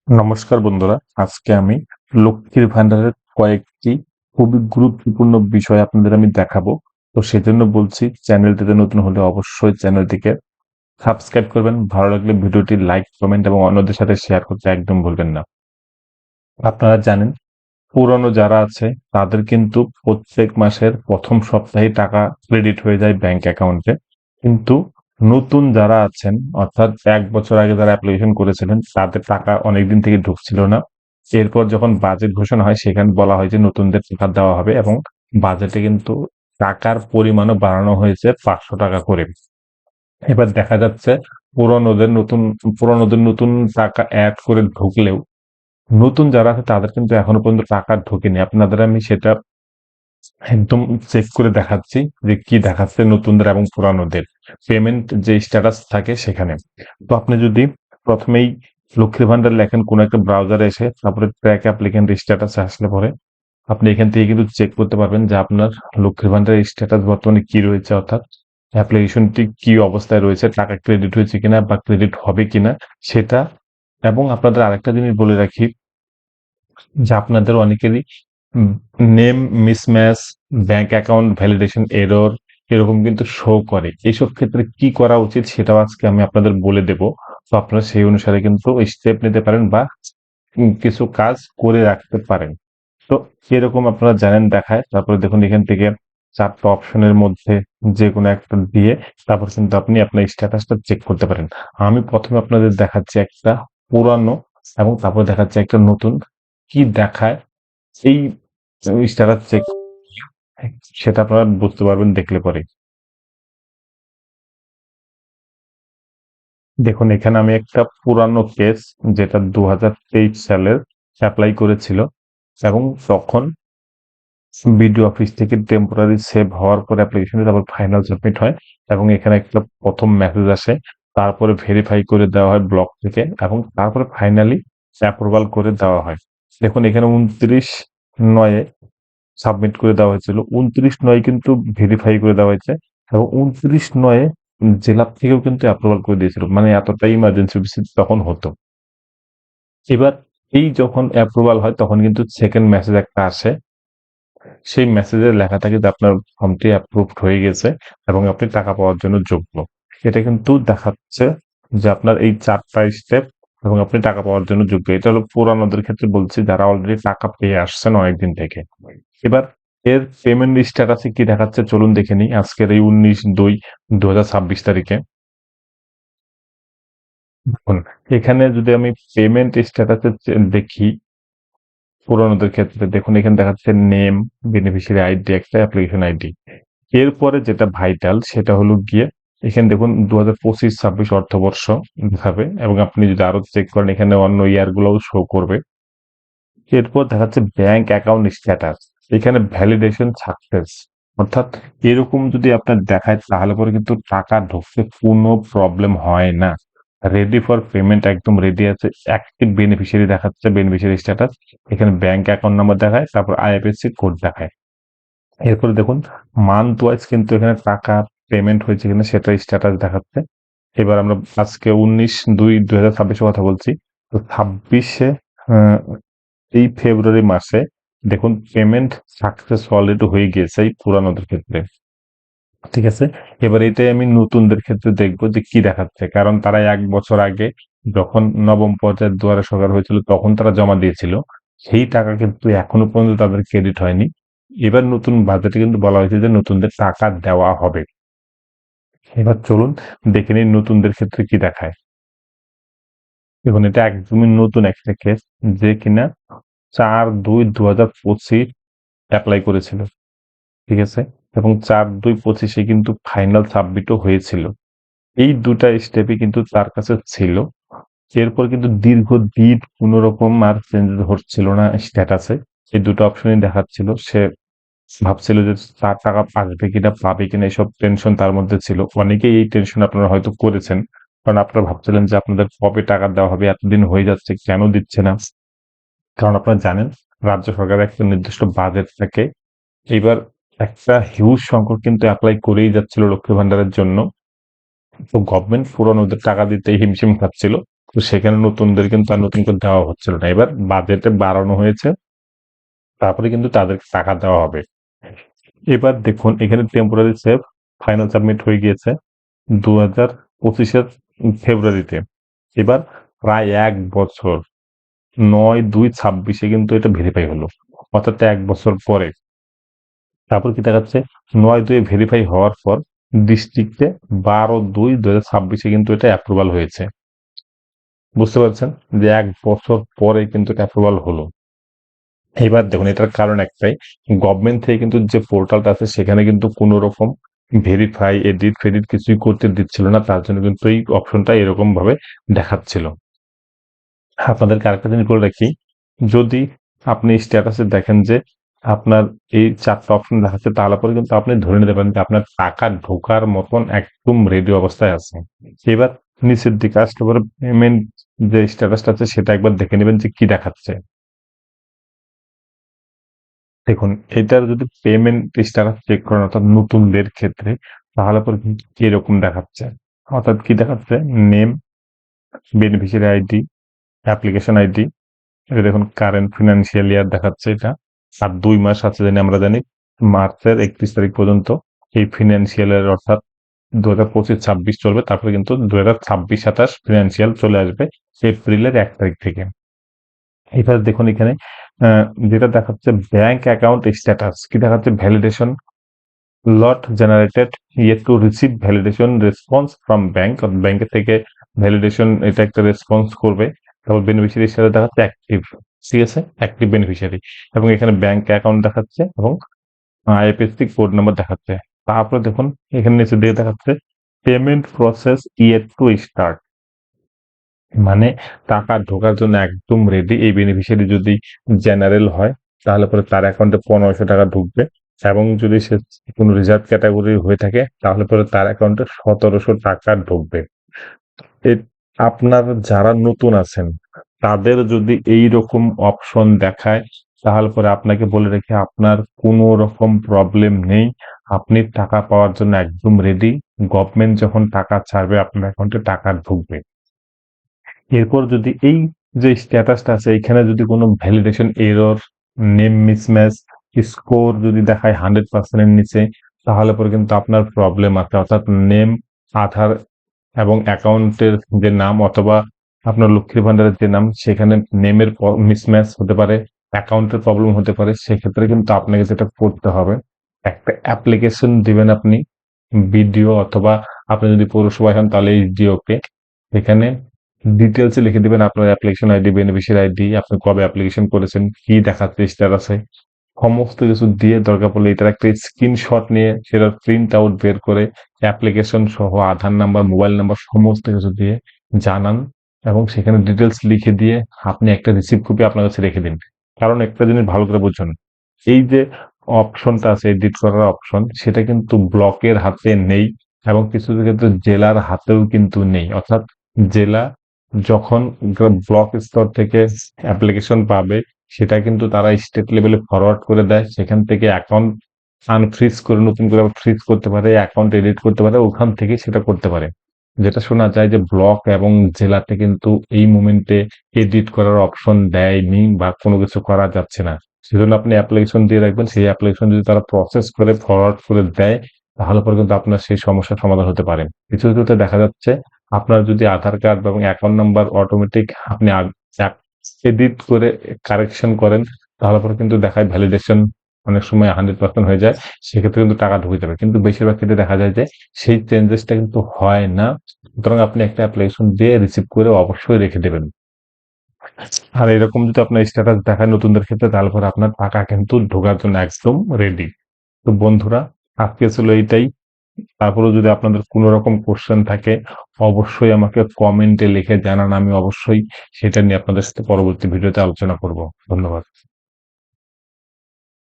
নমস্কার বন্ধুরা, আজকে আমি লক্ষ্মীর ভান্ডারের কয়েকটি খুবই গুরুত্বপূর্ণ বিষয় আপনাদের আমি দেখাবো। তো সেজন্য বলছি, চ্যানেলটিতে নতুন হলে অবশ্যই চ্যানেলটিকে সাবস্ক্রাইব করবেন। ভালো লাগলে ভিডিওটি লাইক, কমেন্ট এবং অন্যদের সাথে শেয়ার করতে একদম ভুলবেন না। আপনারা জানেন, পুরনো যারা আছে তাদের কিন্তু প্রত্যেক মাসের প্রথম সপ্তাহে টাকা ক্রেডিট হয়ে যায় ব্যাংক অ্যাকাউন্টে। কিন্তু নতুন যারা আছেন, অর্থাৎ 1 বছর আগে যারা অ্যাপ্লিকেশন করেছিলেন, তাদের টাকা অনেকদিন থেকে ঢুকছিল না। এরপর যখন বাজেট ঘোষণা হয়, সেখানে বলা হয় যে নতুনদের টাকা দেওয়া হবে এবং বাজেটে কিন্তু টাকার পরিমাণও বাড়ানো হয়েছে 500 টাকা করে। এবার দেখা যাচ্ছে পুরনোদের নতুন টাকা অ্যাড করে ঢুকলেও নতুন যারা আছে তাদের কিন্তু এখনো পর্যন্ত টাকা ঢোকেনি। আপনাদের আমি সেটা একদম চেক করে দেখাচ্ছি যে কি দেখাচ্ছে নতুনদের এবং পুরানোদের পেমেন্ট যে স্ট্যাটাস থাকে সেখানে। তো আপনি যদি প্রথমেই লক্ষ্মীর ভান্ডার লেখেন কোন একটা ব্রাউজারে এসে, তারপরে ট্র্যাক অ্যাপ্লিকেন্ট স্ট্যাটাস আসলে পরে আপনি এখান থেকে কিন্তু চেক করতে পারবেন যে আপনার লক্ষ্মীর ভান্ডারের স্ট্যাটাস বর্তমানে কি রয়েছে, অর্থাৎ অ্যাপ্লিকেশনটি কি অবস্থায় রয়েছে, টাকা ক্রেডিট হয়েছে কিনা বা ক্রেডিট হবে কিনা সেটা। এবং আপনাদের আরেকটা জিনিস বলে রাখি যে আপনাদের অনেকেরই name mismatch, bank account validation error এরকম কিন্তু শো করে। এইসব ক্ষেত্রে কি করা উচিত সেটাও আজকে আমি আপনাদের বলে দেব। তো আপনারা সেই অনুসারে কিন্তু স্টেপ নিতে পারেন বা কিছু কাজ করে রাখতে পারেন। তো এরকম আপনারা জানেন দেখায়, তারপরে দেখুন এখান থেকে 4টা অপশনের মধ্যে যে কোনো একটা দিয়ে তারপর কিন্তু আপনি আপনার স্ট্যাটাসটা চেক করতে পারেন। আমি প্রথমে আপনাদের দেখাচ্ছি একটা পুরানো এবং তারপর দেখাচ্ছি একটা নতুন কি দেখায়। এই স্ট্যাটাস চেক সেটা আপনারা বুঝতে পারবেন দেখলে পরে। দেখুন এখানে আমি একটা পুরানো কেস, যেটা 2023 সালের অ্যাপ্লাই করেছিল এবং তখন বিডিও অফিস থেকে টেম্পোরারি সেভ হওয়ার পর অ্যাপ্লিকেশনে তারপর ফাইনাল সাবমিট হয় এবং এখানে একটা প্রথম মেসেজ আসে, তারপরে ভেরিফাই করে দেওয়া হয় ব্লক থেকে এবং তারপরে ফাইনালি অ্যাপ্রুভাল করে দেওয়া হয়। দেখুন এখানে 29/9 সাবমিট করে দেওয়া হয়েছিল, 29/9 কিন্তু ভেরিফাই করে দেওয়া হয়েছে এবং 29/9 জেলা থেকেও কিন্তু অ্যাপ্রুভাল করে দিয়েছিল, মানে এতটাই ইমার্জেন্সি বেসিস তখন হতো। এবার এই যখন অ্যাপ্রুভাল হয় তখন কিন্তু সেকেন্ড মেসেজ একটা আসে, সেই মেসেজে লেখা থাকে যে আপনার ফর্মটি অ্যাপ্রুভড হয়ে গেছে এবং আপনি টাকা পাওয়ার জন্য যোগ্য। এটা কিন্তু দেখাচ্ছে যে আপনার এই 4টা স্টেপ এবং আপনি টাকা পাওয়ার জন্য যোগ্য। এটা হলো পুরানোদের ক্ষেত্রে বলছি, যারা অলরেডি টাকা পেয়ে আসছেন অনেকদিন থেকে। এবার এর পেমেন্ট স্ট্যাটাসে কি দেখাচ্ছে চলুন দেখে নিই। আজকের এই 19/2/2026 তারিখে দেখুন, এখানে যদি আমি পেমেন্ট স্ট্যাটাসে দেখি পুরানোদের ক্ষেত্রে, দেখুন এখানে দেখাচ্ছে নেম, বেনিফিশিয়ারি আইডি, একটা অ্যাপ্লিকেশন আইডি। এরপরে যেটা ভাইটাল সেটা হলো গিয়ে এখানে দেখুন 2025-26 অর্থবর্ষ দেখাবে এবং আপনি যদি আরো চেক করেন এখানে অন্য ইয়ার গুলোও শো করবে। এরপর দেখাচ্ছে ব্যাংক অ্যাকাউন্ট স্ট্যাটাস, এখানে ভ্যালিডেশন সাকসেস, অর্থাৎ এরকম যদি আপনার দেখায় তাহলে পরে কিন্তু টাকা ঢুকতে কোনো প্রবলেম হয় না। রেডি ফর পেমেন্ট, একদম রেডি আছে। অ্যাক্টিভ বেনিফিশিয়ারি দেখাচ্ছে, বেনিফিশিয়ারি স্ট্যাটাস, এখানে ব্যাংক অ্যাকাউন্ট নাম্বার দেখায়, তারপর আইএফএসসি কোড দেখায়। এরপরে দেখুন মান্থ ওয়াইজ কিন্তু এখানে টাকা পেমেন্ট হয়েছে কিনা সেটা স্ট্যাটাস দেখাচ্ছে। এবার আমরা আজকে 19/2/2026 কথা বলছি। তো 26-এ এই ফেব্রুয়ারি মাসে দেখুন পেমেন্ট সাকসেস অলরেডি হয়ে গিয়েছে এই পুরানোদের ক্ষেত্রে। ঠিক আছে, এবার এটাই আমি নতুনদের ক্ষেত্রে দেখবো যে কি দেখাচ্ছে, কারণ তারা 1 বছর আগে যখন নবম পর্যায়ের দুয়ারে সরকার হয়েছিল তখন তারা জমা দিয়েছিল, সেই টাকা কিন্তু এখনো পর্যন্ত তাদের ক্রেডিট হয়নি। এবার নতুন বাজেটে কিন্তু বলা হয়েছে যে নতুনদের টাকা দেওয়া হবে। এবার চলুন দেখে নিন নতুনদের ক্ষেত্রে কি দেখায়। দেখুন এটা একদমই নতুন একটা কেস, যে কিনা 4/2/2025 অ্যাপ্লাই করেছিল। ঠিক আছে, এবং 4/2/25 কিন্তু ফাইনাল সাবমিটও হয়েছিল। এই দুটা স্টেপই কিন্তু তার কাছে ছিল। এরপর কিন্তু দীর্ঘদিন কোন রকম আর চেঞ্জ হচ্ছিল না স্ট্যাটাসে। এই দুটো অপশনই দেখাচ্ছিল। সে ভাবছিল যে তার টাকা আসবে কিনা, পাবে কিনা, এসব টেনশন তার মধ্যে ছিল। অনেকেই এই টেনশন আপনারা হয়তো করেছেন, কারণ আপনারা ভাবছিলেন যে আপনাদের কবে টাকা দেওয়া হবে, এতদিন হয়ে যাচ্ছে কেন দিচ্ছে না। কারণ আপনারা জানেন রাজ্য সরকারের একটা নির্দিষ্ট বাজেট থাকে। এইবার একটা হিউজ সংখ্যক কিন্তু অ্যাপ্লাই করেই যাচ্ছিল লক্ষ্মী ভান্ডারের জন্য। তো গভর্নমেন্ট পুরোনোদের টাকা দিতে হিমশিম খাচ্ছিল। তো সেখানে নতুনদের কিন্তু আর নতুন করে দেওয়া হচ্ছিল না। এবার বাজেটে বাড়ানো হয়েছে, তারপরে কিন্তু তাদেরকে টাকা দেওয়া হবে। এবার দেখুন এখানে টেম্পোরারি সেভ ফাইনাল সাবমিট হয়ে গিয়েছে 2025-এর ফেব্রুয়ারিতে। এবার প্রায় 1 বছর 9/2/26 কিন্তু এটা ভেরিফাই হলো, অর্থাৎ 1 বছর পরে। তারপর কি দেখাচ্ছে 9/2 ভেরিফাই হওয়ার পর ডিস্ট্রিক্টে 12/2/2026 কিন্তু এটা অ্যাপ্রুভাল হয়েছে। বুঝতে পারছেন যে 1 বছর পরে কিন্তু এটা অ্যাপ্রুভাল হলো। এবার দেখুন এটার কারণ একটাই, গভর্নমেন্ট থেকে কিন্তু যে পোর্টালটা আছে সেখানে কিন্তু কোনো রকম ভেরিফাই, এডিট ফেডিট কিছুই করতে দিচ্ছিল না, তার জন্য কিন্তু এই অপশনটা এরকম ভাবে দেখাচ্ছিল। আপনাদেরকে আরেকটা জিনিস বলে রাখি, যদি আপনি স্ট্যাটাসে দেখেন যে আপনার এই 4টা অপশন দেখাচ্ছে, তাহলে পরে কিন্তু আপনি ধরে নিতে পারেন যে আপনার টাকা ঢোকার মতন একদম রেডি অবস্থায় আছে। এবার নিচের দিকে আসলে পরে পেমেন্ট যে স্ট্যাটাসটা আছে সেটা একবার দেখে নেবেন যে কি দেখাচ্ছে। দেখুন এটার যদি পেমেন্ট স্ট্যাটাস চেক করেন অর্থাৎ নতুনদের ক্ষেত্রে, তাহলে পরে কিন্তু এরকম দেখাচ্ছে। অর্থাৎ কি দেখাচ্ছে, name, beneficiary ID, application ID, এটা দেখুন কারেন্ট ফিনান্সিয়াল ইয়ার দেখাচ্ছে এটা। আর 2 মাস আছে জানি, আমরা জানি মার্চের 31 তারিখ পর্যন্ত এই ফিনান্সিয়াল ইয়ার, অর্থাৎ 2025-26 চলবে, তারপরে কিন্তু 2026-27 ফিনান্সিয়াল চলে আসবে এপ্রিলের 1 তারিখ থেকে। এবার দেখুন এখানে যেটা দেখাচ্ছে ব্যাংক অ্যাকাউন্ট স্ট্যাটাস, কি দেখাচ্ছে, validation lot generated yet to receive validation response from bank, ব্যাংকের থেকে ভ্যালিডেশন এটা একটা রেসপন্স করবে। তারপর বেনিফিশিয়ারির সাথে দেখাচ্ছে অ্যাক্টিভ, ঠিক আছে, অ্যাক্টিভ বেনিফিশিয়ারি, এবং এখানে ব্যাংক অ্যাকাউন্ট দেখাচ্ছে এবং আইএফএসসি কোড নাম্বার দেখাচ্ছে। তারপরে দেখুন এখানে নিচে দিয়ে দেখাচ্ছে payment process yet to start, মানে টাকা ঢোকার জন্য একদম রেডি। এই বেনিফিশিয়ারি যদি জেনারেল হয় তাহলে পরে তার অ্যাকাউন্টে 1500 টাকা ঢুকবে, এবং যদি সে কোনো রিজার্ভ ক্যাটাগরি হয়ে থাকে তাহলে পরে তার অ্যাকাউন্টে 1700 টাকা ঢুকবে। আপনার যারা নতুন আছেন তাদের যদি এই রকম অপশন দেখায়, তাহলে পরে আপনাকে বলে রেখে আপনার কোনো রকম প্রবলেম নেই, আপনি টাকা পাওয়ার জন্য একদম রেডি। গভর্নমেন্ট যখন টাকা ছাড়বে আপনার অ্যাকাউন্টে টাকা ঢুকবে। এরপর যদি এই যে স্ট্যাটাসটা আছে এখানে যদি কোনো validation error, name mismatch, score যদি দেখায় 100% এর নিচে, তাহলে পরে কিন্তু আপনার প্রবলেম আছে। অর্থাৎ নেম, আধার এবং অ্যাকাউন্টের যে নাম অথবা আপনার লক্ষ্মীর ভান্ডারের যে নাম সেখানে নেমের মিসম্যাচ হতে পারে, অ্যাকাউন্টের প্রবলেম হতে পারে। সেক্ষেত্রে কিন্তু আপনাকে যেটা করতে হবে, একটা অ্যাপ্লিকেশন দিবেন আপনি বিডিও, অথবা আপনি যদি পৌরসভায় হন তাহলে এইচডিওকে। এখানে ডিটেলসে লিখে দিবেন আপনার অ্যাপ্লিকেশন আইডি, বেনিফিশিয়ারি আইডি, আপনি কবে অ্যাপ্লিকেশন করেছেন, কি দেখাচ্ছে স্ট্যাটাসে, সমস্ত কিছু দিয়ে দরকার পড়লে এটার একটা স্ক্রিনশট নিয়ে সেটার প্রিন্ট আউট বের করে অ্যাপ্লিকেশন সহ আধার নাম্বার, মোবাইল নাম্বার সমস্ত কিছু দিয়ে জানান, এবং সেখানে ডিটেলস লিখে দিয়ে আপনি একটা রিসিপ্ট কপি আপনার কাছে রেখে দিন। কারণ একটা জিনিস ভালো করে বুঝুন, এই যে অপশনটা আছে এডিট করার অপশন, সেটা কিন্তু ব্লকের হাতে নেই, এবং কিছু ক্ষেত্রে জেলার হাতেও কিন্তু নেই। অর্থাৎ জেলা যখন ব্লক স্তর থেকে অ্যাপ্লিকেশন পাবে, সেটা কিন্তু তারা স্টেট লেভেলে ফরওয়ার্ড করে দেয়। সেখান থেকে অ্যাকাউন্ট আনফ্রিজ করে নতুন করে ফ্রিজ করতে পারে, অ্যাকাউন্ট এডিট করতে পারে, ওখান থেকে সেটা করতে পারে। যেটা শোনা যায় যে ব্লক এবং জেলাতে কিন্তু এই মুমেন্টে এডিট করার অপশন দেয়নি বা কোনো কিছু করা যাচ্ছে না। সেজন্য আপনি অ্যাপ্লিকেশন দিয়ে রাখবেন, সেই অ্যাপ্লিকেশন যদি তারা প্রসেস করে ফরওয়ার্ড করে দেয় তাহলে পরে কিন্তু আপনার সেই সমস্যার সমাধান হতে পারে। কিছু কিছুতে দেখা যাচ্ছে আপনার যদি আধার কার্ড এবং অ্যাকাউন্ট নাম্বার অটোমেটিক আপনি এডিট করে কারেকশন করেন, তাহলে পরে কিন্তু দেখায় ভ্যালিডেশন অনেক সময় 100% হয়ে যায়, সেক্ষেত্রে কিন্তু টাকা ঢুকে যাবে। কিন্তু বেশিরভাগ ক্ষেত্রে দেখা যায় যে সেই চেঞ্জেসটা কিন্তু হয় না। সুতরাং আপনি একটা অ্যাপ্লিকেশন দিয়ে রিসিভ করে অবশ্যই রেখে দেবেন। আর এরকম যদি আপনার স্ট্যাটাস দেখায় নতুনদের ক্ষেত্রে, তাহলে পরে আপনার টাকা কিন্তু ঢোকার জন্য একদম রেডি। তো বন্ধুরা, আজকে ছিল এইটাই। তারপরেও যদি আপনাদের কোনো রকম কোশ্চেন থাকে অবশ্যই আমাকে কমেন্টে লিখে জানান, আমি অবশ্যই সেটা নিয়ে আপনাদের সাথে পরবর্তী ভিডিওতে আলোচনা করব। ধন্যবাদ।